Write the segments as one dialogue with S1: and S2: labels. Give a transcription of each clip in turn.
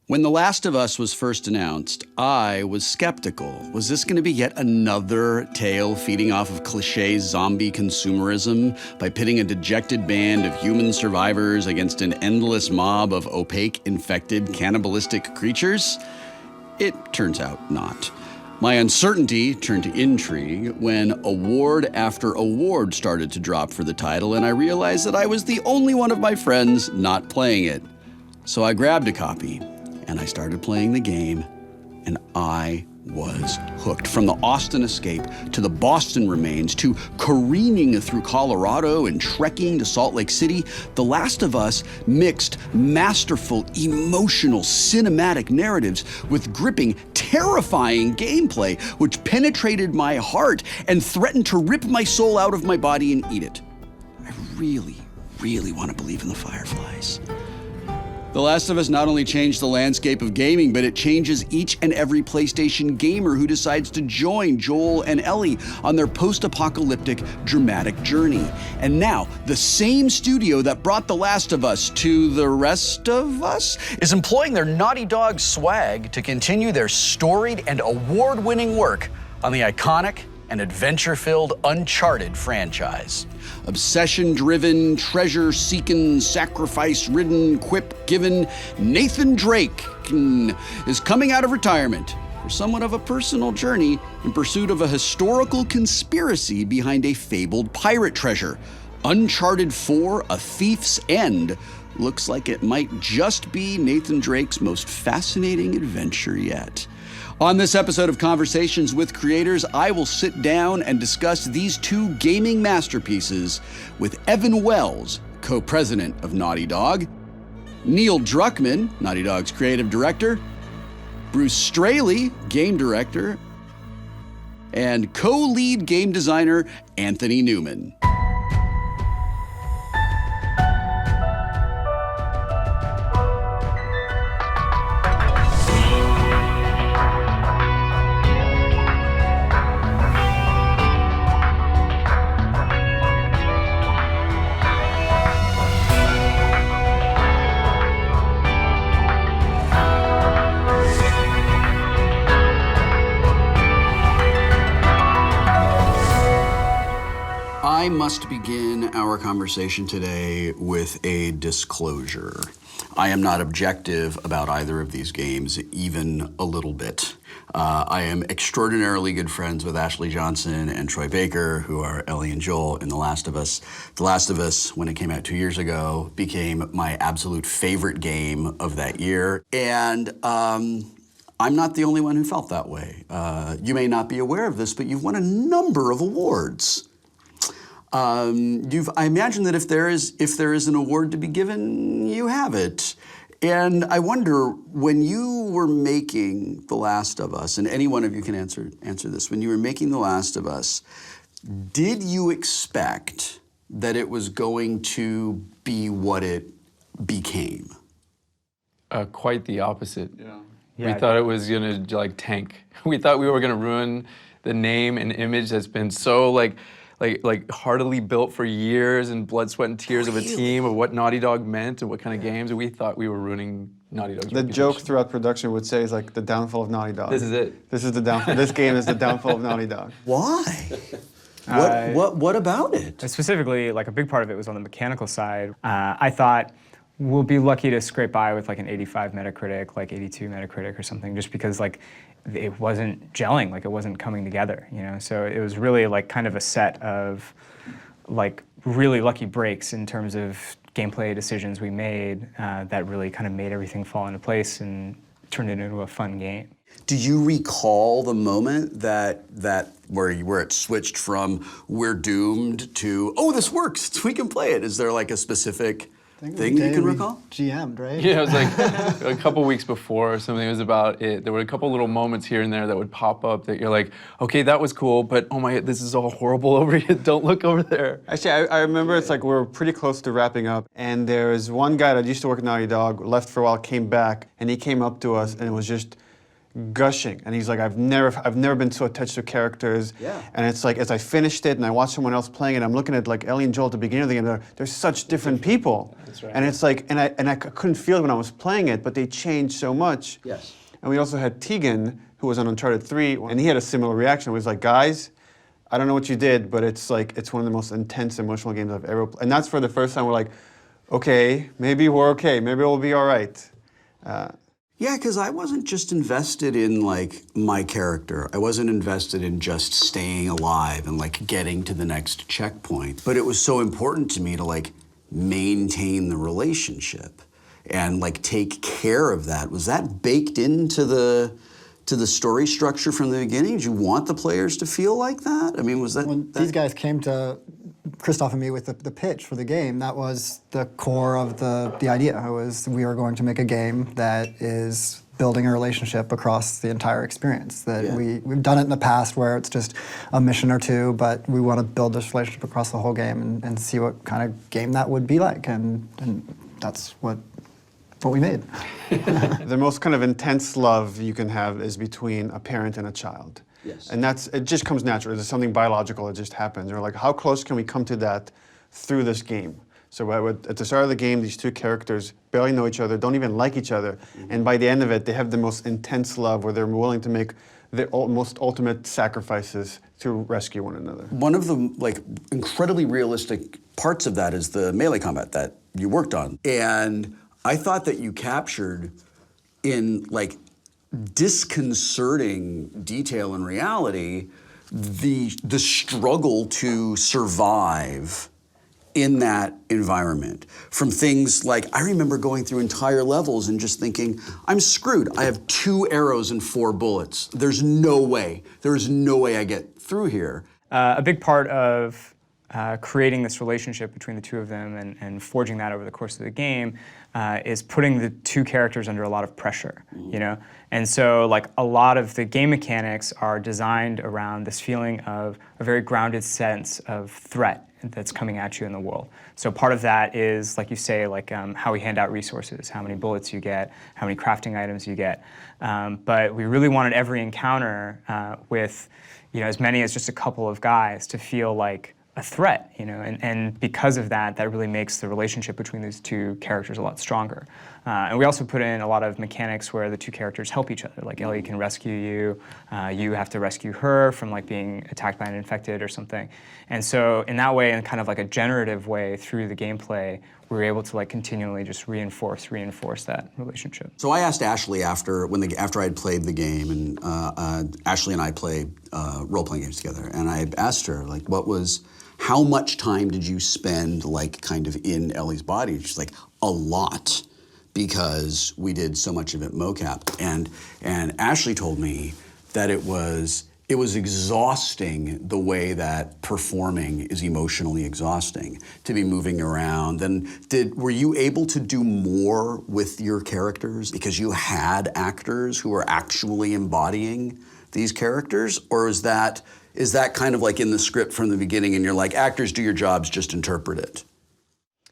S1: When The Last of Us was first announced, I was skeptical. Was this going to be yet another tale feeding off of cliché zombie consumerism by pitting a dejected band of human survivors against an endless mob of opaque, infected, cannibalistic creatures? It turns out not. My uncertainty turned to intrigue when award after award started to drop for the title, and I realized that I was the only one of my friends not playing it. So I grabbed a copy. And I started playing the game, and I was hooked. From the Austin escape to the Boston remains to careening through Colorado and trekking to Salt Lake City, The Last of Us mixed masterful, emotional, cinematic narratives with gripping, terrifying gameplay, which penetrated my heart and threatened to rip my soul out of my body and eat it. I really, really want to believe in the Fireflies. The Last of Us not only changed the landscape of gaming, but it changes each and every PlayStation gamer who decides to join Joel and Ellie on their post-apocalyptic, dramatic journey. And now, the same studio that brought The Last of Us to the rest of us is employing their Naughty Dog swag to continue their storied and award-winning work on the iconic and adventure-filled Uncharted franchise. Obsession-driven, treasure-seeking, sacrifice-ridden, quip-given Nathan Drake is coming out of retirement for somewhat of a personal journey in pursuit of a historical conspiracy behind a fabled pirate treasure. Uncharted 4: A Thief's End looks like it might just be Nathan Drake's most fascinating adventure yet. On this episode of Conversations with Creators, I will sit down and discuss these two gaming masterpieces with Evan Wells, co-president of Naughty Dog, Neil Druckmann, Naughty Dog's creative director, Bruce Straley, game director, and co-lead game designer Anthony Newman. I must begin our conversation today with a disclosure. I am not objective about either of these games, even a little bit. I am extraordinarily good friends with Ashley Johnson and Troy Baker, who are Ellie and Joel in The Last of Us. The Last of Us, when it came out 2 years ago, became my absolute favorite game of that year. And I'm not the only one who felt that way. You may not be aware of this, but you've won a number of awards. I imagine that if there is an award to be given, you have it. And I wonder, when you were making The Last of Us, and any one of you can answer this, when you were making The Last of Us, did you expect that it was going to be what it became?
S2: Quite the opposite.
S3: Yeah.
S2: We thought it was gonna tank. We thought we were gonna ruin the name and image that's been so like heartily built for years and blood, sweat, and tears of a team of what Naughty Dog meant and what kind of games, and we thought we were ruining Naughty Dog's reputation.
S3: The joke throughout production would say is like the downfall of Naughty Dog.
S2: This is it.
S3: This is the downfall. This game is the downfall of Naughty Dog.
S1: Why? What about it?
S4: Specifically, like a big part of it was on the mechanical side. I thought we'll be lucky to scrape by with like an 85 Metacritic, like 82 Metacritic or something, just because like it wasn't gelling, like it wasn't coming together, you know? So it was really like kind of a set of like really lucky breaks in terms of gameplay decisions we made that really kind of made everything fall into place and turned it into a fun game.
S1: Do you recall the moment where it switched from we're doomed to, oh, this works, we can play it? Is there like a specific thing you can recall?
S5: GM'd, right?
S2: Yeah, it was like a couple weeks before or something. It was about it. There were a couple little moments here and there that would pop up that you're like, okay, that was cool, but oh my, this is all horrible over here. Don't look over there.
S3: Actually, I remember it's like we were pretty close to wrapping up, and there was one guy that used to work at Naughty Dog, left for a while, came back, and he came up to us and was just gushing, and he's like, I've never been so attached to characters.
S1: Yeah.
S3: And it's like, as I finished it and I watched someone else playing it, I'm looking at like Ellie and Joel at the beginning of the game. They're such different people.
S4: That's right.
S3: And it's like, and I couldn't feel it when I was playing it, but they changed so much.
S1: Yes.
S3: And we also had Tegan, who was on Uncharted 3, and he had a similar reaction. It was like, guys, I don't know what you did, but it's like, it's one of the most intense emotional games I've ever played. And that's for the first time we're like, okay, maybe we're okay, maybe we'll be all right.
S1: Yeah, because I wasn't just invested in like my character. I wasn't invested in just staying alive and like getting to the next checkpoint. But it was so important to me to like maintain the relationship and like take care of that. Was that baked into the story structure from the beginning? Did you want the players to feel like that? I mean, was that...
S5: When these guys came to Christoph and me with the pitch for the game, that was the core of the idea. It was, we are going to make a game that is building a relationship across the entire experience. That we've done it in the past where it's just a mission or two, but we want to build this relationship across the whole game and see what kind of game that would be like. And that's what we made.
S3: The most kind of intense love you can have is between a parent and a child.
S1: Yes.
S3: And it just comes natural. It's something biological, it just happens. We're like, how close can we come to that through this game? So at the start of the game, these two characters barely know each other, don't even like each other. And by the end of it, they have the most intense love where they're willing to make the most ultimate sacrifices to rescue one another.
S1: One of the like incredibly realistic parts of that is the melee combat that you worked on. And I thought that you captured in like disconcerting detail and reality the struggle to survive in that environment. From things like, I remember going through entire levels and just thinking, I'm screwed. I have 2 arrows and 4 bullets. There's no way I get through here.
S4: A big part of creating this relationship between the two of them and forging that over the course of the game is putting the two characters under a lot of pressure, you know? And so like a lot of the game mechanics are designed around this feeling of a very grounded sense of threat that's coming at you in the world. So part of that is, like you say, like how we hand out resources, how many bullets you get, how many crafting items you get. But we really wanted every encounter with, you know, as many as just a couple of guys to feel like a threat, you know, and because of that, that really makes the relationship between these two characters a lot stronger. And we also put in a lot of mechanics where the two characters help each other. Like Ellie can rescue you, you have to rescue her from like being attacked by an infected or something. And so in that way, in kind of like a generative way through the gameplay, we were able to like continually just reinforce that relationship.
S1: So I asked Ashley after I'd played the game, and Ashley and I played role-playing games together, and I asked her like, how much time did you spend like kind of in Ellie's body? She's like, a lot, because we did so much of it mocap. And Ashley told me that it was exhausting the way that performing is emotionally exhausting, to be moving around. And were you able to do more with your characters because you had actors who were actually embodying these characters? Or is that kind of like in the script from the beginning and you're like, actors, do your jobs, just interpret it?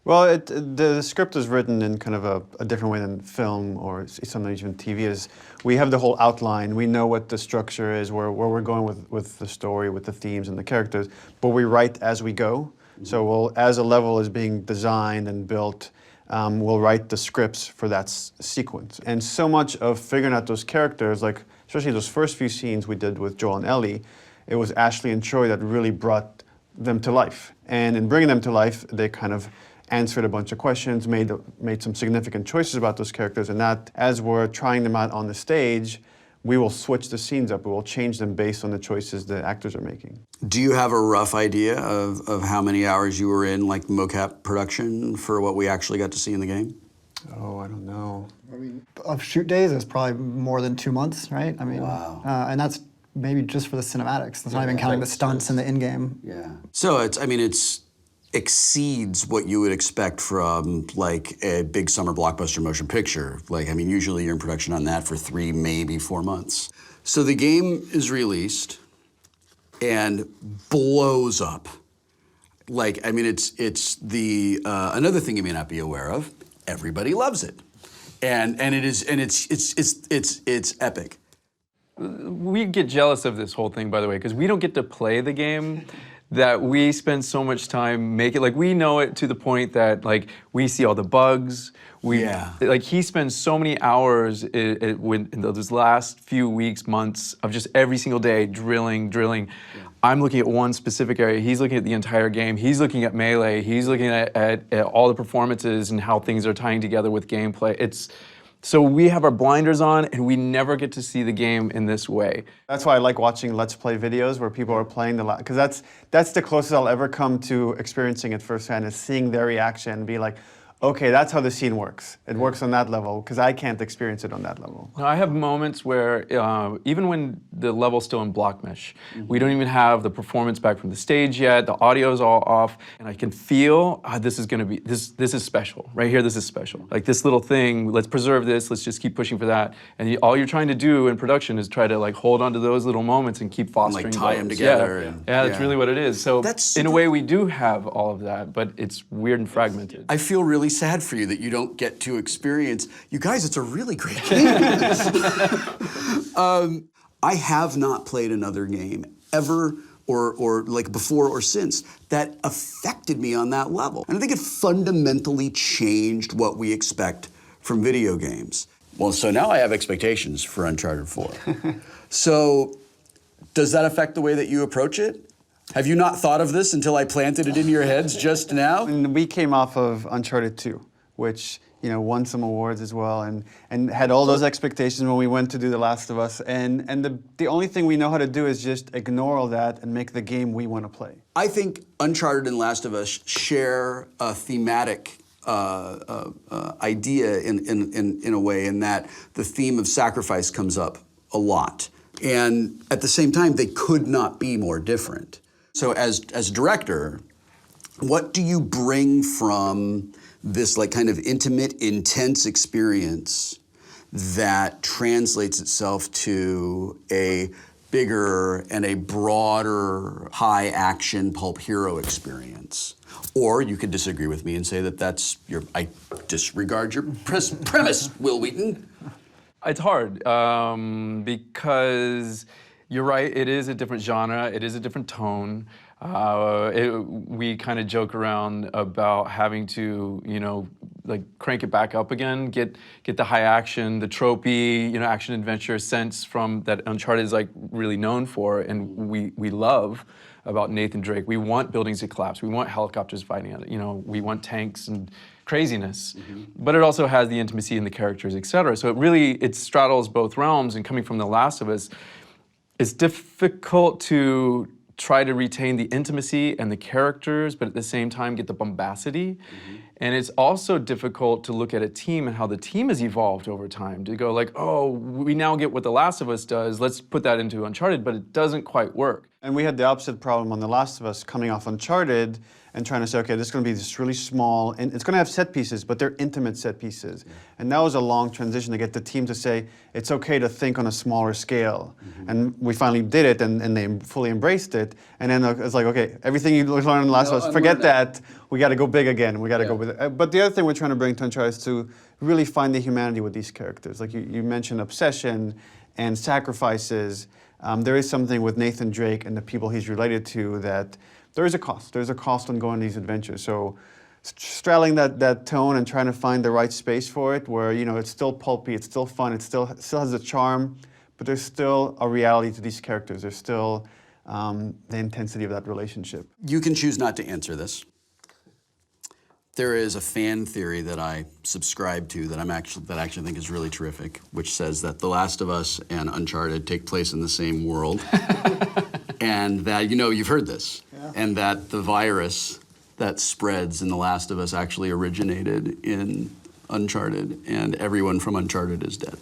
S3: Well, the script is written in kind of a different way than film or sometimes even TV is. We have the whole outline. We know what the structure is, where we're going with the story, with the themes and the characters, but we write as we go. Mm-hmm. So as a level is being designed and built, we'll write the scripts for that sequence. And so much of figuring out those characters, like especially those first few scenes we did with Joel and Ellie, it was Ashley and Troy that really brought them to life. And in bringing them to life, they kind of answered a bunch of questions, made some significant choices about those characters, and that as we're trying them out on the stage, we will switch the scenes up. We will change them based on the choices the actors are making.
S1: Do you have a rough idea of how many hours you were in like mocap production for what we actually got to see in the game?
S3: Oh, I don't know.
S5: I mean, of shoot days, it's probably more than 2 months, right? I mean,
S1: wow.
S5: And that's maybe just for the cinematics. That's not even counting the stunts and the in-game.
S1: Yeah. So it's exceeds what you would expect from like a big summer blockbuster motion picture. Like, I mean, usually you're in production on that for 3, maybe 4 months. So the game is released and blows up. Like, I mean, it's the another thing you may not be aware of. Everybody loves it, and it's epic.
S2: we get jealous of this whole thing, by the way, because we don't get to play the game. That we spend so much time making, like we know it to the point that like we see all the bugs. Like he spends so many hours in those last few weeks, months of just every single day drilling. Yeah. I'm looking at one specific area. He's looking at the entire game. He's looking at Melee. He's looking at all the performances and how things are tying together with gameplay. So we have our blinders on and we never get to see the game in this way.
S3: That's why I like watching Let's Play videos where people are playing because that's the closest I'll ever come to experiencing it firsthand, is seeing their reaction and be like, okay, that's how the scene works. It works on that level, because I can't experience it on that level.
S2: Now, I have moments where, even when the level's still in block mesh, we don't even have the performance back from the stage yet, the audio's all off, and I can feel, this is gonna be, this is special. Right here, this is special. Like this little thing, let's preserve this, let's just keep pushing for that. And all you're trying to do in production is try to like hold on to those little moments and keep fostering
S1: and like tie
S2: those.
S1: them together.
S2: Yeah, that's really what it is. So in a way, we do have all of that, but it's weird and fragmented.
S1: I feel really sad for you that you don't get to experience. You guys, it's a really great game. I have not played another game ever or like before or since that affected me on that level. And I think it fundamentally changed what we expect from video games. Well, so now I have expectations for Uncharted 4. So does that affect the way that you approach it? Have you not thought of this until I planted it in your heads just now?
S3: And we came off of Uncharted 2, which won some awards as well, and had all those expectations when we went to do The Last of Us. And the only thing we know how to do is just ignore all that and make the game we want to play.
S1: I think Uncharted and Last of Us share a thematic idea in a way, in that the theme of sacrifice comes up a lot. And at the same time, they could not be more different. So as director, what do you bring from this like kind of intimate, intense experience that translates itself to a bigger and a broader high action pulp hero experience? Or you could disagree with me and say that I disregard your premise, Will Wheaton.
S2: It's hard because you're right, it is a different genre, it is a different tone. We kind of joke around about having to, like crank it back up again, get the high action, the tropey, action adventure sense from that Uncharted is like really known for, and we love about Nathan Drake. We want buildings to collapse, we want helicopters fighting at it, we want tanks and craziness. But it also has the intimacy in the characters, etc. So it straddles both realms, and coming from The Last of Us, it's difficult to try to retain the intimacy and the characters, but at the same time get the bombacity. And it's also difficult to look at a team and how the team has evolved over time, to go like, oh, we now get what The Last of Us does, let's put that into Uncharted, but it doesn't quite work.
S3: And we had the opposite problem on The Last of Us, coming off Uncharted and trying to say, okay, this is going to be this really small, and it's going to have set pieces, but they're intimate set pieces. And that was a long transition to get the team to say, it's okay to think on a smaller scale. And we finally did it, and they fully embraced it. And then it's like, okay, everything you learned in The Last of Us, forget that. We got to go big again. We got to go with it. But the other thing we're trying to bring to Uncharted is to really find the humanity with these characters. Like you mentioned obsession and sacrifices. There is something with Nathan Drake and the people he's related to that there is a cost. There's a cost on going on these adventures. So straddling that tone and trying to find the right space for it, where it's still pulpy, it's still fun, it still has a charm, but there's still a reality to these characters. There's still the intensity of that relationship.
S1: You can choose not to answer this. There is a fan theory that I subscribe to that I actually think is really terrific, which says that The Last of Us and Uncharted take place in the same world, and that you've heard this, and that the virus that spreads in The Last of Us actually originated in Uncharted, and everyone from Uncharted is dead.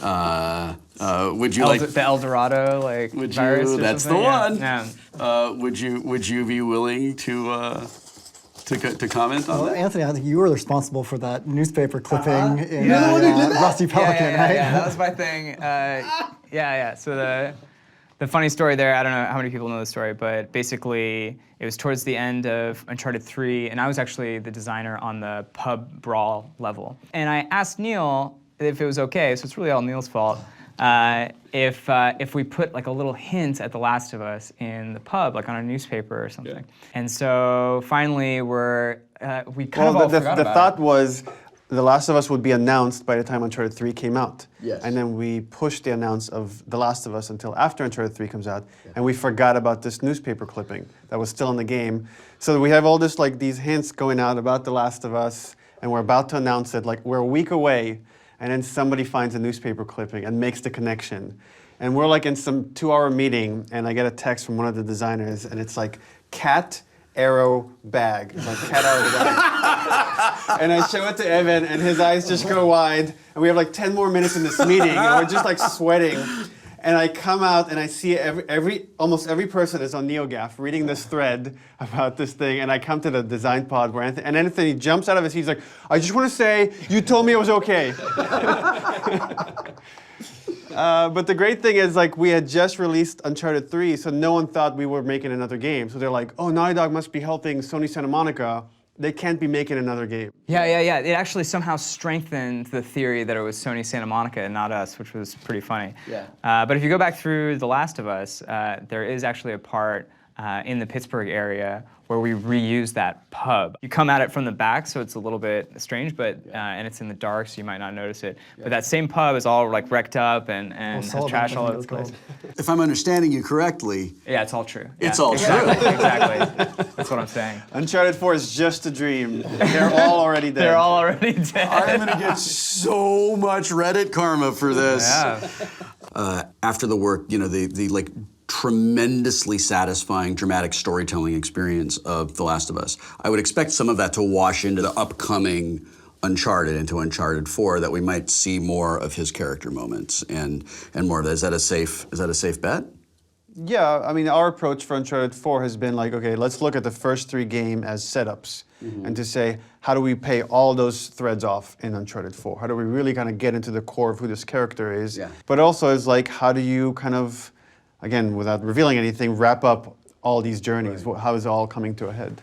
S1: Would you like
S4: the El Dorado virus?
S1: That's
S4: something?
S1: the one.
S4: Yeah.
S1: Would you be willing to comment on
S5: Well,
S1: that?
S5: Anthony, I think you were responsible for that newspaper clipping in Rusty Pelican, right?
S4: Yeah, that was my thing. So the funny story there, I don't know how many people know the story, but basically it was towards the end of Uncharted 3, and I was actually the designer on the pub brawl level. And I asked Neil if it was okay, so it's really all Neil's fault. if we put like a little hint at The Last of Us in the pub, like on a newspaper or something. And so finally we kind of all forgot
S3: the
S4: about
S3: thought
S4: it.
S3: was The Last of Us would be announced by the time Uncharted 3 came out.
S1: Yes.
S3: And then we pushed the announce of The Last of Us until after Uncharted 3 comes out, and we forgot about this newspaper clipping that was still in the game. So we have all this like these hints going out about The Last of Us, and we're about to announce it, like we're a week away, and then somebody finds a newspaper clipping and makes the connection. And we're like in some 2-hour meeting, and I get a text from one of the designers, and it's like, cat arrow bag. It's like cat arrow bag. And I show it to Evan, and his eyes just go wide. And we have like 10 more minutes in this meeting, and we're just like sweating. And I come out, and I see almost every person is on NeoGAF reading this thread about this thing. And I come to the design pod where Anthony jumps out of his seat. He's like, I just want to say, you told me it was okay. But the great thing is, like, we had just released Uncharted 3, so no one thought we were making another game. So they're like, oh, Naughty Dog must be helping Sony Santa Monica. They can't be making another game.
S4: Yeah. It actually somehow strengthened the theory that it was Sony Santa Monica and not us, which was pretty funny.
S1: Yeah.
S4: But if you go back through The Last of Us, there is actually a part in the Pittsburgh area where we reuse that pub. You come at it from the back, so it's a little bit strange, but and it's in the dark, so you might not notice it. But that same pub is all like wrecked up and has trash all over the place.
S1: If I'm understanding you correctly,
S4: Yeah, it's all true.
S1: It's
S4: Yeah,
S1: all
S4: exactly,
S1: true.
S4: Exactly. That's what I'm saying.
S3: Uncharted 4 is just a dream. They're all already dead.
S4: They're all already dead.
S1: I'm gonna get so much Reddit karma for this.
S4: Yeah.
S1: After the work, you know, the like tremendously satisfying dramatic storytelling experience of The Last of Us, I would expect some of that to wash into the upcoming Uncharted, into Uncharted 4, that we might see more of his character moments and more of that. Is that a safe bet?
S3: Yeah, I mean, our approach for Uncharted 4 has been like, okay, let's look at the first 3 games as setups and to say, how do we pay all those threads off in Uncharted 4? How do we really kind of get into the core of who this character is?
S1: Yeah.
S3: But also it's like, how do you kind of, again, without revealing anything, wrap up all these journeys?
S1: Right.
S3: How is it all coming to a head?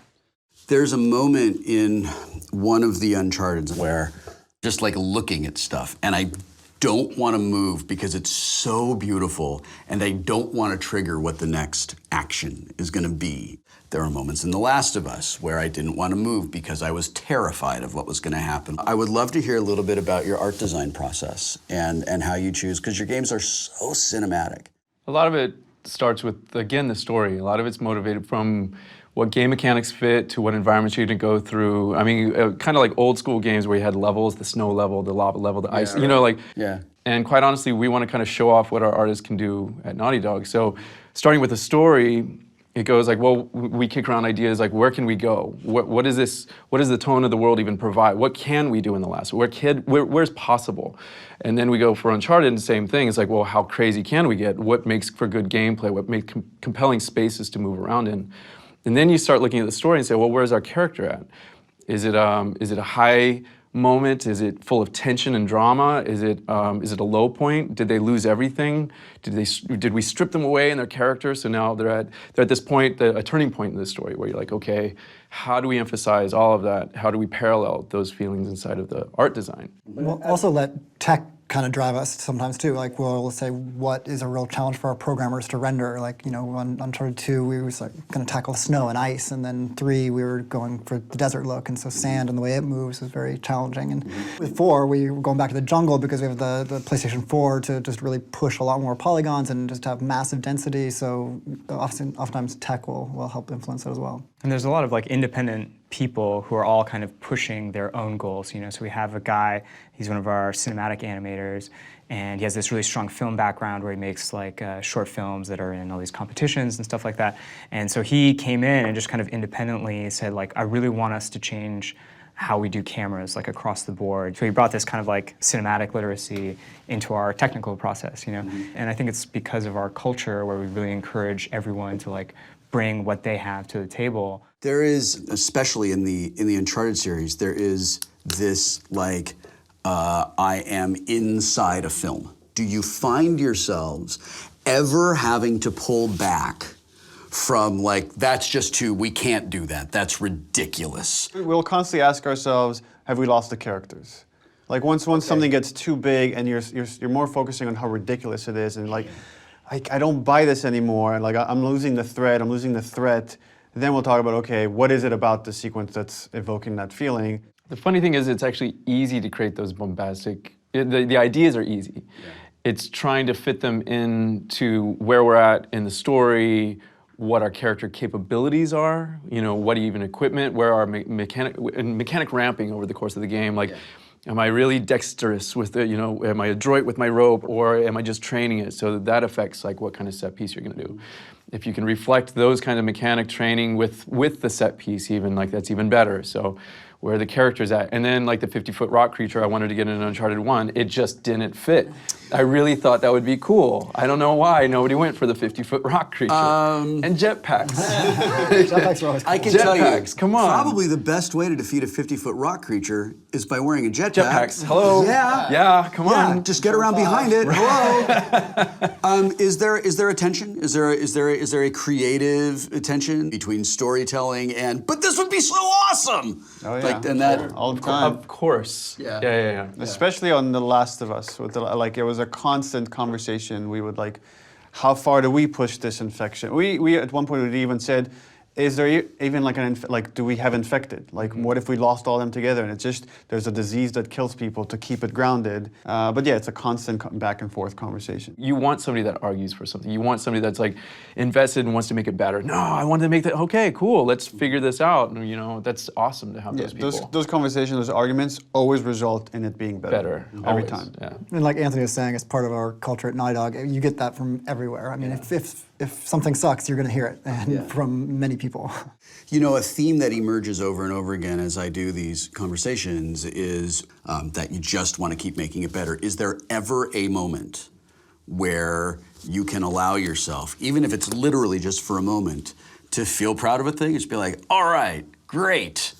S1: There's a moment in one of the Uncharteds where just like looking at stuff, and I don't want to move because it's so beautiful, and I don't want to trigger what the next action is going to be. There are moments in The Last of Us where I didn't want to move because I was terrified of what was going to happen. I would love to hear a little bit about your art design process and how you choose, because your games are so cinematic.
S2: A lot of it starts with, again, the story. A lot of it's motivated from what game mechanics fit to what environments you need to go through. I mean, kind of like old school games where you had levels, the snow level, the lava level, the ice, you know, like.
S1: Yeah.
S2: And quite honestly, we want to kind of show off what our artists can do at Naughty Dog. So starting with the story, it goes like, well, we kick around ideas like, where can we go? What is this? What does the tone of the world even provide? What can we do in the last? Where's possible? And then we go for Uncharted, and the same thing. It's like, well, how crazy can we get? What makes for good gameplay? What makes compelling spaces to move around in? And then you start looking at the story and say, well, where's our character at? Is it a high moment? Is it full of tension and drama? Is it a low point? Did they lose everything? Did we strip them away in their character? So now they're at this point, a turning point in the story where you're like, okay, how do we emphasize all of that? How do we parallel those feelings inside of the art design?
S5: We'll also let tech kind of drive us sometimes too. Like we'll say, what is a real challenge for our programmers to render? Like, you know, on Uncharted 2, we were going to tackle snow and ice, and then 3, we were going for the desert look, and so sand and the way it moves is very challenging. And with 4, we were going back to the jungle because we have the PlayStation 4 to just really push a lot more polygons and just have massive density. So oftentimes tech will help influence it as well.
S4: And there's a lot of like independent people who are all kind of pushing their own goals, you know. So we have a guy, he's one of our cinematic animators, and he has this really strong film background where he makes like short films that are in all these competitions and stuff like that. And so he came in and just kind of independently said, like, I really want us to change how we do cameras, like across the board. So he brought this kind of like cinematic literacy into our technical process, you know. And I think it's because of our culture where we really encourage everyone to like bring what they have to the table.
S1: There is, especially in the Uncharted series, there is this like, I am inside a film. Do you find yourselves ever having to pull back from like, that's just too, we can't do that, that's ridiculous?
S3: We'll constantly ask ourselves, have we lost the characters? Like once something gets too big and you're more focusing on how ridiculous it is and like, I don't buy this anymore. Like I'm losing the thread. I'm losing the threat. Then we'll talk about, okay, what is it about the sequence that's evoking that feeling?
S2: The funny thing is, it's actually easy to create those bombastic. The ideas are easy. Yeah. It's trying to fit them into where we're at in the story, what our character capabilities are. You know, what even equipment, where our mechanic ramping over the course of the game. Like, am I really dexterous with the, you know, am I adroit with my rope, or am I just training it? So that affects like what kind of set piece you're going to do. If you can reflect those kind of mechanic training with the set piece, even like that's even better. So where the character's at. And then like the 50-foot rock creature I wanted to get in Uncharted 1, it just didn't fit. I really thought that would be cool. I don't know why nobody went for the 50-foot rock creature. And jetpacks.
S5: Jetpacks are always cool.
S1: I can tell you,
S2: Jetpacks, come on.
S1: probably the best way to defeat a 50-foot rock creature is by wearing a jetpack.
S2: Jetpacks, hello.
S1: Yeah.
S2: Yeah, come on.
S1: Just get around behind it. Hello. Is there a tension? Is there a creative tension between storytelling and, but this would be so awesome?
S3: Oh, yeah.
S1: Like, and that,
S3: all the time.
S2: Of course. Yeah.
S3: Especially on The Last of Us, with like it was a constant conversation. We would like, how far do we push this infection? We at one point we even said, is there even like do we have infected? Like, what if we lost all them together? And it's just there's a disease that kills people to keep it grounded. But yeah, it's a constant back and forth conversation.
S2: You want somebody that argues for something. You want somebody that's like invested and wants to make it better. No, I want to make that. Okay, cool. Let's figure this out. And, you know, that's awesome to have those people.
S3: Those conversations, those arguments, always result in it being better. Every
S2: always.
S3: time.
S2: Yeah.
S5: And like Anthony was saying, it's part of our culture at Naughty Dog. You get that from everywhere. I mean, if something sucks, you're going to hear it, and from many people.
S1: you know, a theme that emerges over and over again as I do these conversations is that you just want to keep making it better. Is there ever a moment where you can allow yourself, even if it's literally just for a moment, to feel proud of a thing? Just be like, all right, great.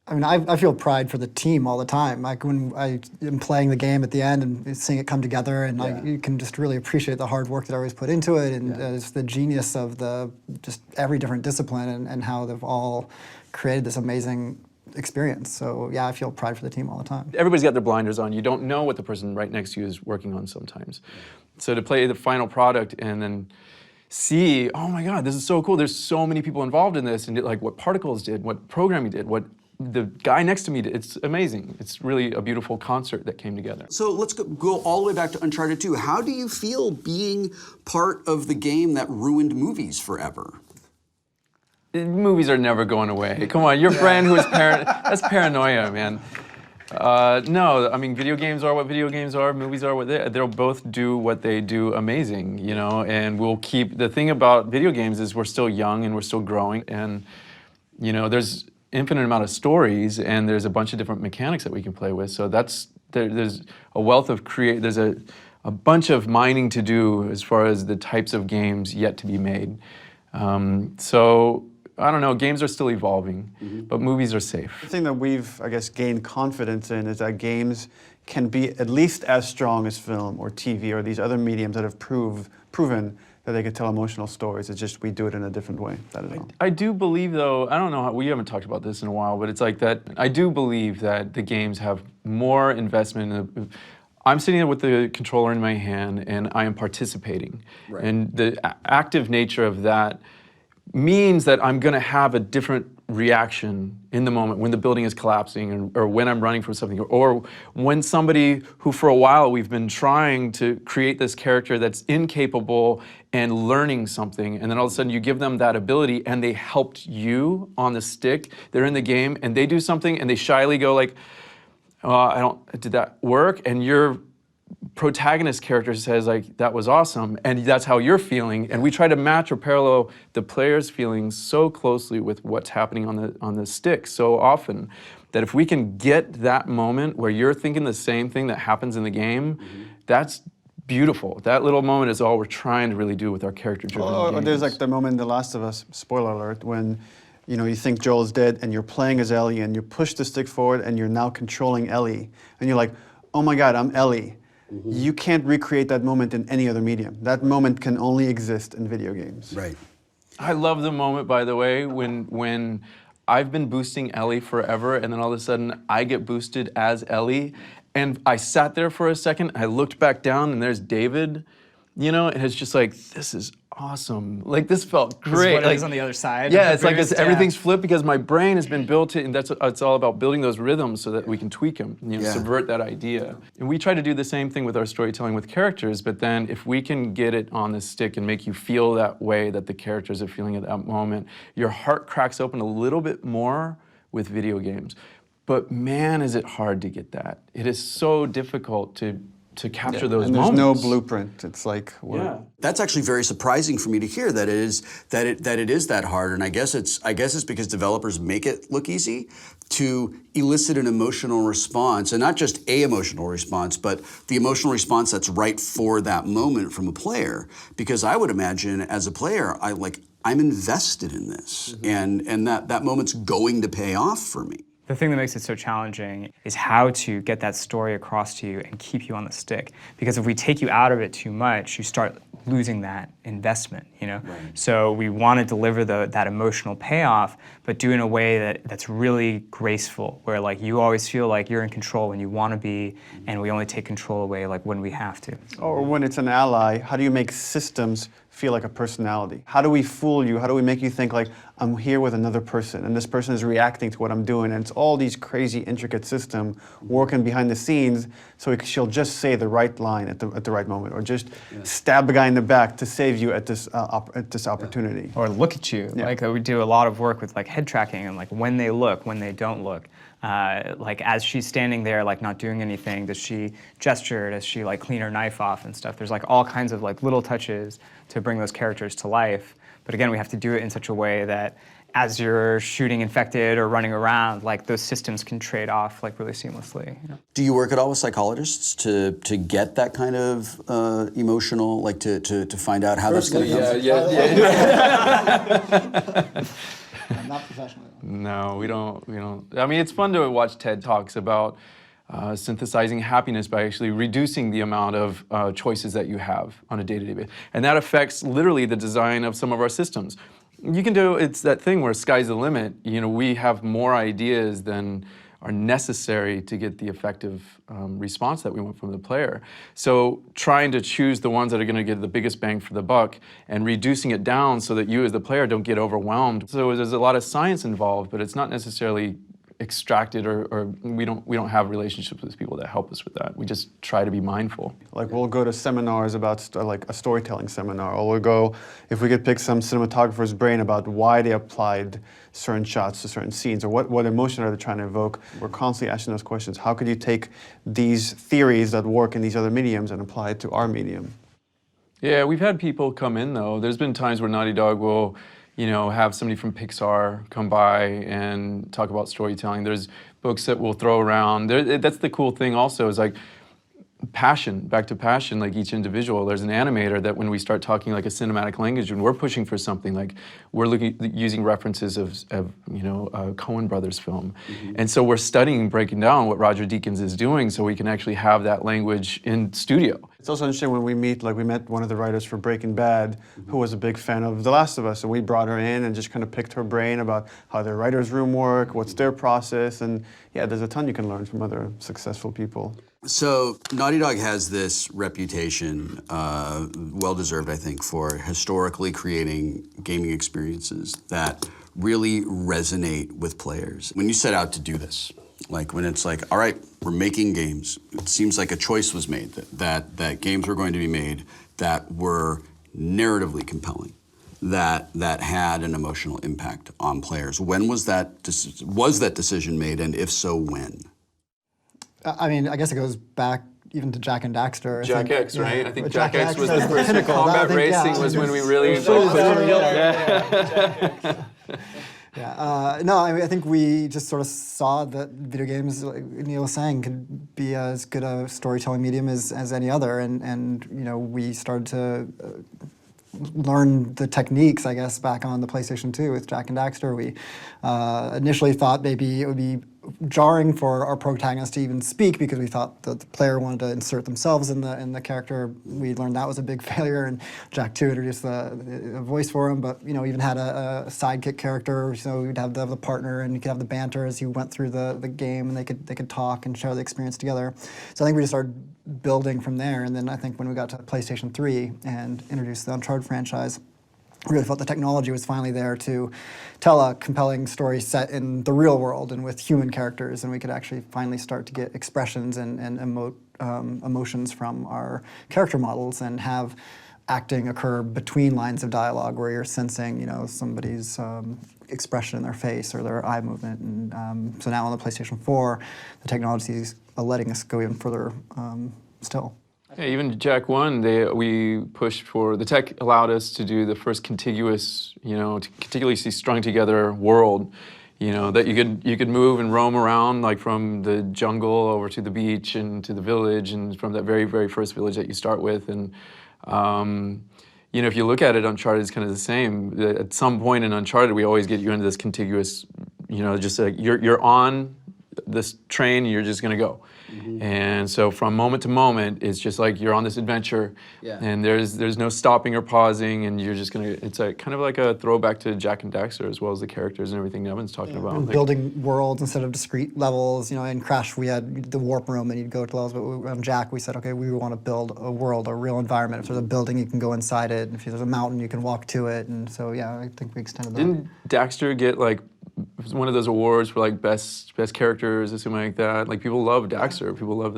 S5: I mean, I feel pride for the team all the time. Like when I am playing the game at the end and seeing it come together, and you can just really appreciate the hard work that I always put into it, and it's the genius of just every different discipline and how they've all created this amazing experience. So yeah, I feel pride for the team all the time.
S2: Everybody's got their blinders on. You don't know what the person right next to you is working on sometimes. So to play the final product and then see, oh my God, this is so cool. There's so many people involved in this, and like what Particles did, what programming did, what the guy next to me did. It's amazing. It's really a beautiful concert that came together.
S1: So let's go all the way back to Uncharted 2. How do you feel being part of the game that ruined movies forever?
S2: Movies are never going away. Come on, your friend who is that's paranoia, man. No, I mean, video games are what video games are, movies are what they'll both do what they do amazing, you know, and we'll keep, the thing about video games is we're still young and we're still growing, and, you know, there's infinite amount of stories and there's a bunch of different mechanics that we can play with, so there's a wealth of there's a bunch of mining to do as far as the types of games yet to be made. So, I don't know, games are still evolving, but movies are safe.
S3: The thing that we've, I guess, gained confidence in is that games can be at least as strong as film or TV or these other mediums that have proven that they can tell emotional stories. It's just we do it in a different way, that is all.
S2: I do believe, though, I don't know, we haven't talked about this in a while, but it's like that, I do believe that the games have more investment. I'm sitting there with the controller in my hand and I am participating. Right. And the active nature of that means that I'm going to have a different reaction in the moment when the building is collapsing, or when I'm running from something, or when somebody who for a while we've been trying to create this character that's incapable and learning something, and then all of a sudden you give them that ability and they helped you on the stick, they're in the game and they do something and they shyly go like, did that work? And your protagonist character says like, that was awesome, and that's how you're feeling, and we try to match or parallel the player's feelings so closely with what's happening on the stick so often that if we can get that moment where you're thinking the same thing that happens in the game, that's beautiful. That little moment is all we're trying to really do with our character-driven games.
S3: There's like the moment in The Last of Us, spoiler alert, when you think Joel's dead and you're playing as Ellie and you push the stick forward and you're now controlling Ellie, and you're like, oh my God, I'm Ellie. You can't recreate that moment in any other medium. That moment can only exist in video games.
S1: Right.
S2: I love the moment, by the way, when I've been boosting Ellie forever, and then all of a sudden I get boosted as Ellie. And I sat there for a second, I looked back down, and there's David, you know, and it's just like, this is awesome. Like, this felt great.
S4: This is what
S2: like,
S4: it is on the other side.
S2: Yeah,
S4: of
S2: it's
S4: the
S2: like
S4: boost,
S2: everything's flipped because my brain has been built to, and it's all about building those rhythms so that we can tweak them, you know, subvert that idea. And we try to do the same thing with our storytelling with characters, but then if we can get it on the stick and make you feel that way that the characters are feeling at that moment, your heart cracks open a little bit more with video games. But man, is it hard to get that. It is so difficult to capture those
S3: and there's
S2: moments.
S3: no blueprint. It's like
S1: That's actually very surprising for me to hear that it is that hard, and I guess it's because developers make it look easy to elicit an emotional response, and not just a emotional response, but the emotional response that's right for that moment from a player. Because I would imagine as a player, I'm invested in this, and that moment's going to pay off for me.
S4: The thing that makes it so challenging is how to get that story across to you and keep you on the stick. Because if we take you out of it too much, you start losing that investment, you know? Right. So we want to deliver that emotional payoff, but do it in a way that's really graceful, where like you always feel like you're in control when you want to be, and we only take control away like when we have to.
S3: Or when it's an ally, how do you make systems feel like a personality? How do we fool you? How do we make you think like, I'm here with another person and this person is reacting to what I'm doing, and it's all these crazy intricate system working behind the scenes so she'll just say the right line at the right moment, or just stab the guy in the back to save you at this opportunity.
S4: Or look at you. Like we do a lot of work with like head tracking and like when they look, when they don't look. Like as she's standing there, like not doing anything, does she gesture? Does she like clean her knife off and stuff? There's like all kinds of like little touches to bring those characters to life. But again, we have to do it in such a way that as you're shooting infected or running around, like those systems can trade off like really seamlessly. You know?
S1: Do you work at all with psychologists to get that kind of emotional, like to find out how that's going to come?
S5: Not professionally.
S2: No, we don't. I mean, it's fun to watch TED Talks about synthesizing happiness by actually reducing the amount of choices that you have on a day-to-day basis. And that affects literally the design of some of our systems. You can do, it's that thing where sky's the limit. You know, we have more ideas than are necessary to get the effective response that we want from the player. So trying to choose the ones that are going to get the biggest bang for the buck and reducing it down so that you as the player don't get overwhelmed. So there's a lot of science involved, but it's not necessarily extracted, or we don't have relationships with people that help us with that. We just try to be mindful.
S3: Like we'll go to seminars about like a storytelling seminar, or we'll go, if we could pick some cinematographer's brain about why they applied certain shots to certain scenes, or what emotion are they trying to evoke. We're constantly asking those questions. How could you take these theories that work in these other mediums and apply it to our medium?
S2: Yeah, we've had people come in though. There's been times where Naughty Dog will, you know, have somebody from Pixar come by and talk about storytelling. There's books that we'll throw around. That's the cool thing also, is like passion, back to passion, like each individual. There's an animator that when we start talking like a cinematic language, when we're pushing for something, like we're using references of you know, Coen Brothers film. And so we're studying, breaking down what Roger Deakins is doing so we can actually have that language in studio. It's
S3: also interesting when we meet, like we met one of the writers for Breaking Bad, who was a big fan of The Last of Us, and we brought her in and just kind of picked her brain about how their writer's room work, what's their process, and yeah, there's a ton you can learn from other successful people.
S1: So Naughty Dog has this reputation, well-deserved, I think, for historically creating gaming experiences that really resonate with players. When you set out to do this, like when it's like, all right, we're making games, it seems like a choice was made that games were going to be made that were narratively compelling, that had an emotional impact on players. When was that decision made, and if so, when?
S5: I mean, I guess it goes back even to Jak and Daxter.
S2: Jak X, right?
S5: Yeah.
S2: I think
S5: Jak
S2: Jak X was the
S5: the
S2: first.
S5: pinnacle.
S2: Combat
S5: I think,
S2: racing was when we really...
S5: No, I mean, I think we just sort of saw that video games, like Neil was saying, could be as good a storytelling medium as any other, and you know, we started to learn the techniques, I guess, back on the PlayStation 2 with Jak and Daxter. We initially thought maybe it would be jarring for our protagonist to even speak because we thought that the player wanted to insert themselves in the character. We learned that was a big failure, and Jack 2 introduced the voice for him. But you know, even had a sidekick character. So we'd have the partner, and you could have the banter as you went through the game, and they could talk and share the experience together. So I think we just started building from there. And then I think when we got to PlayStation 3 and introduced the Uncharted franchise, I really felt the technology was finally there to tell a compelling story set in the real world and with human characters, and we could actually finally start to get expressions and emotions from our character models and have acting occur between lines of dialogue where you're sensing, you know, somebody's expression in their face or their eye movement. And so now on the PlayStation 4, the technology is letting us go even further still.
S2: Yeah, even Jack 1, we pushed for, the tech allowed us to do the first contiguous, you know, contiguously strung together world, you know, that you could move and roam around, like from the jungle over to the beach and to the village, and from that very, very first village that you start with. And, you know, if you look at it, Uncharted is kind of the same. At some point in Uncharted, we always get you into this contiguous, you know, just like you're on this train, you're just gonna go. And so from moment to moment, it's just like you're on this adventure, and there's no stopping or pausing, and you're just gonna. It's a kind of like a throwback to Jak and Daxter, as well as the characters and everything Evan's talking about.
S5: And
S2: Like,
S5: building worlds instead of discrete levels. You know, in Crash we had the warp room, and you'd go to levels. But on Jak we said, okay, we want to build a world, a real environment. If there's a building, you can go inside it. If there's a mountain, you can walk to it. And so yeah, I think we extended that.
S2: didn't Daxter get like one of those awards for like best characters or something like that? Like people love Daxter. People love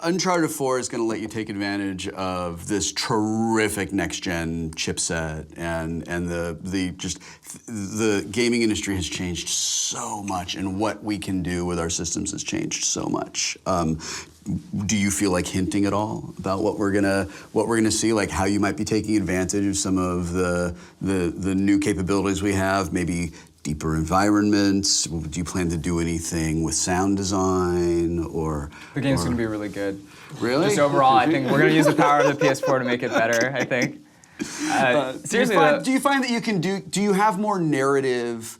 S1: Uncharted 4 is going to let you take advantage of this terrific next-gen chipset, and the gaming industry has changed so much, and what we can do with our systems has changed so much. Do you feel like hinting at all about what we're gonna see, like how you might be taking advantage of some of the new capabilities we have, maybe deeper environments? Do you plan to do anything with sound design or?
S4: The game's going to be really good.
S1: Really?
S4: Just overall, I think we're going to use the power of the PS4 to make it better, I think. Seriously,
S1: do you find that you can do you have more narrative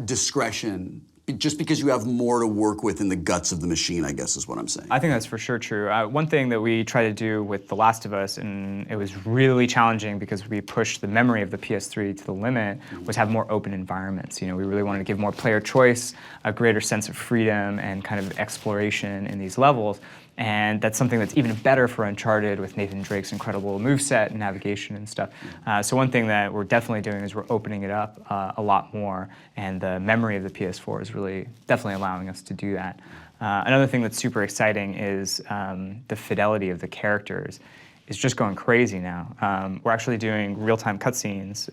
S1: discretion just because you have more to work with in the guts of the machine, I guess is what I'm saying?
S4: I think that's for sure true. One thing that we tried to do with The Last of Us, and it was really challenging because we pushed the memory of the PS3 to the limit, was have more open environments. You know, we really wanted to give more player choice, a greater sense of freedom and kind of exploration in these levels. And that's something that's even better for Uncharted with Nathan Drake's incredible moveset and navigation and stuff. So one thing that we're definitely doing is we're opening it up a lot more, and the memory of the PS4 is really definitely allowing us to do that. Another thing that's super exciting is the fidelity of the characters is just going crazy now. We're actually doing real-time cutscenes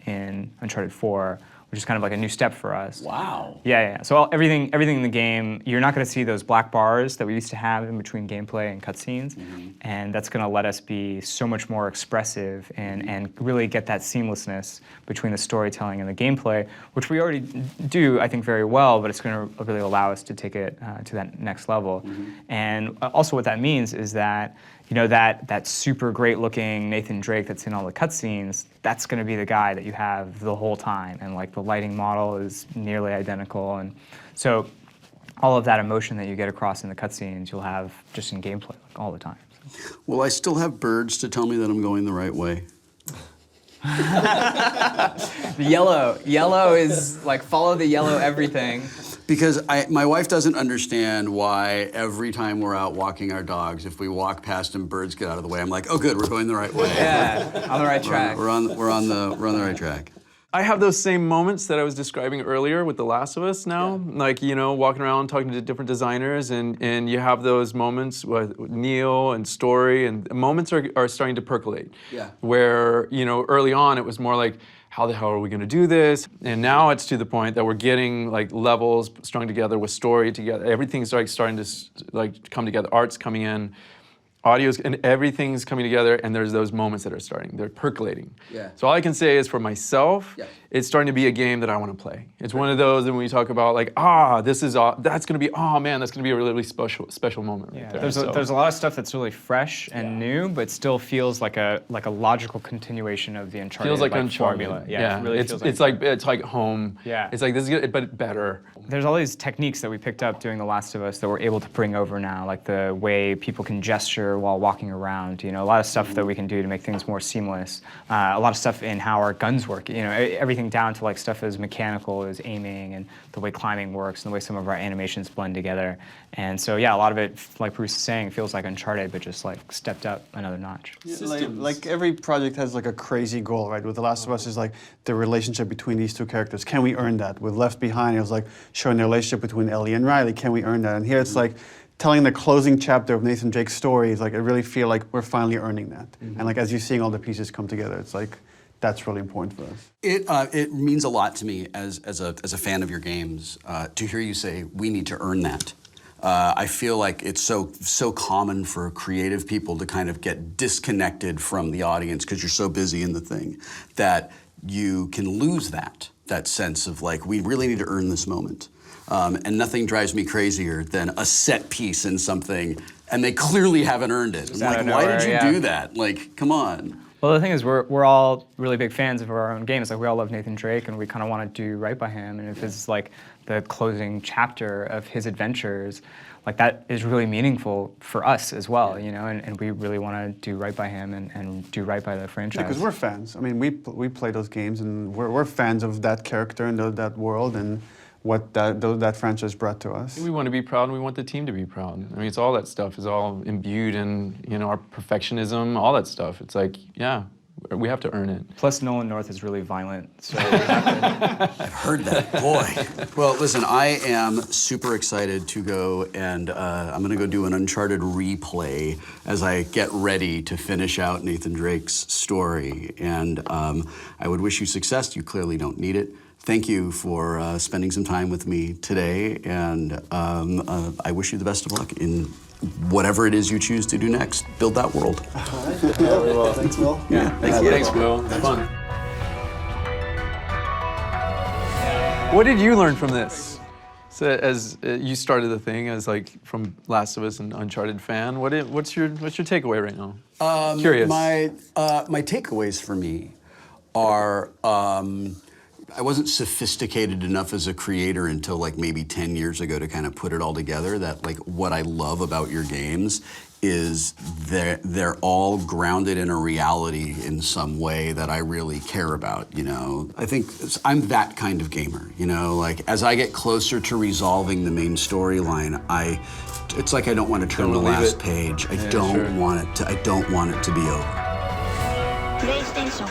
S4: in Uncharted 4, which is kind of like a new step for us.
S1: Wow.
S4: Yeah. So everything in the game, you're not going to see those black bars that we used to have in between gameplay and cutscenes, and that's going to let us be so much more expressive and really get that seamlessness between the storytelling and the gameplay, which we already do, I think, very well, but it's going to really allow us to take it to that next level. And also what that means is that, you know, that super great looking Nathan Drake that's in all the cutscenes, that's going to be the guy that you have the whole time, and like the lighting model is nearly identical, and so all of that emotion that you get across in the cutscenes you'll have just in gameplay like all the time. So.
S1: Will I still have birds to tell me that I'm going the right way?
S4: The yellow is like follow the yellow everything.
S1: Because my wife doesn't understand why every time we're out walking our dogs, if we walk past them, birds get out of the way. I'm like, oh, good, we're going the right way.
S4: Yeah, on the right track.
S1: We're on the right track.
S2: I have those same moments that I was describing earlier with The Last of Us now. Yeah. Like, you know, walking around talking to different designers, and you have those moments with Neil and Story, and moments are starting to percolate.
S1: Yeah.
S2: Where, you know, early on it was more like, how the hell are we going to do this? And now it's to the point that we're getting like levels strung together with story together. Everything's like starting to like come together. Art's coming in. audio's and everything's coming together, and there's those moments that are starting. They're percolating.
S1: Yeah.
S2: So all I can say is for myself,
S1: Yeah.
S2: it's starting to be a game that I want to play. It's one of those, and when we talk about like, this is that's gonna be, oh man, that's gonna be a really special moment.
S4: Yeah,
S2: Right there.
S4: there's a lot of stuff that's really fresh and new, but still feels like a logical continuation of the Uncharted
S2: feels like Uncharted.
S4: formula. Yeah, it really feels
S2: it's like home.
S4: Yeah.
S2: It's like this is good, but better.
S4: There's all these techniques that we picked up doing The Last of Us that we're able to bring over now, like the way people can gesture while walking around. You know, a lot of stuff that we can do to make things more seamless. A lot of stuff in how our guns work. You know, everything down to like stuff as mechanical as aiming and the way climbing works and the way some of our animations blend together. And so yeah, a lot of it, like Bruce is saying, feels like Uncharted, but just like stepped up another notch.
S3: Like every project has like a crazy goal, right? With The Last of Us is like the relationship between these two characters. Can we earn that? With Left Behind, it was like showing the relationship between Ellie and Riley. Can we earn that? And here it's like telling the closing chapter of Nathan Drake's story. Is like I really feel like we're finally earning that. And like as you're seeing all the pieces come together, it's like that's really important for us.
S1: It means a lot to me as a fan of your games to hear you say we need to earn that. I feel like it's so common for creative people to kind of get disconnected from the audience because you're so busy in the thing that you can lose that sense of like we really need to earn this moment. And nothing drives me crazier than a set piece in something and they clearly haven't earned it. I'm like, why did you do that? Like, come on.
S4: Well, the thing is, we're all really big fans of our own games. Like, we all love Nathan Drake, and we kind of want to do right by him. And if it's like the closing chapter of his adventures, like that is really meaningful for us as well, you know. And we really want to do right by him and do right by the franchise.
S3: Yeah, because we're fans. I mean, we play those games, and we're fans of that character and that world and what that franchise brought to us.
S2: We want to be proud, and we want the team to be proud. I mean, it's all that stuff is all imbued in, you know, our perfectionism, all that stuff. It's like, yeah, we have to earn it.
S4: Plus, Nolan North is really violent, so we have to...
S1: I've heard that, boy. Well, listen, I am super excited to go and I'm gonna go do an Uncharted replay as I get ready to finish out Nathan Drake's story. And I would wish you success. You clearly don't need it. Thank you for spending some time with me today, and I wish you the best of luck in whatever it is you choose to do next. Build that world.
S5: All right. Thanks, Will.
S1: Yeah, thank you.
S2: Thanks, Will. It's fun. What did you learn from this? So, as you started the thing as like from Last of Us and Uncharted fan, what's your takeaway right now? Curious.
S1: My takeaways for me are. I wasn't sophisticated enough as a creator until like maybe 10 years ago to kind of put it all together that like what I love about your games is they're all grounded in a reality in some way that I really care about, you know. I think I'm that kind of gamer, you know, like as I get closer to resolving the main storyline, it's like I don't want to turn the last page. I don't want it to be over.
S6: PlayStation